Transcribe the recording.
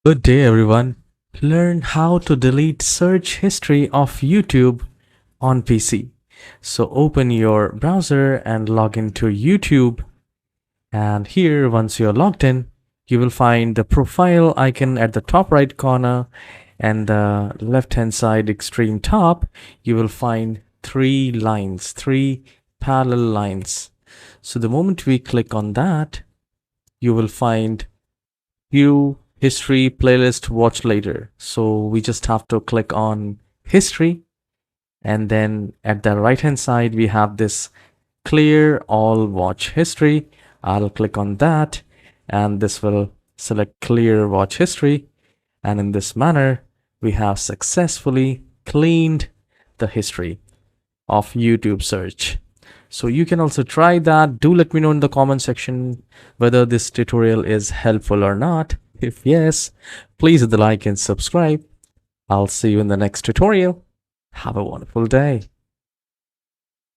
Good day, everyone. Learn how to delete search history of YouTube on PC. So open your browser and log into YouTube. And here, once you're logged in, you will find the profile icon at the top right corner, and the left hand side extreme top, you will find three lines, three parallel lines. So the moment we click on that, you will find view history playlist watch later. So we just have to click on history, and then at the right hand side we have this clear all watch history. I'll click on that, and this will select clear watch history, and in this manner we have successfully cleaned the history of YouTube search. So you can also try that. Do let me know in the comment section whether this tutorial is helpful or not. If yes, please hit the like and subscribe. I'll see you in the next tutorial. Have a wonderful day.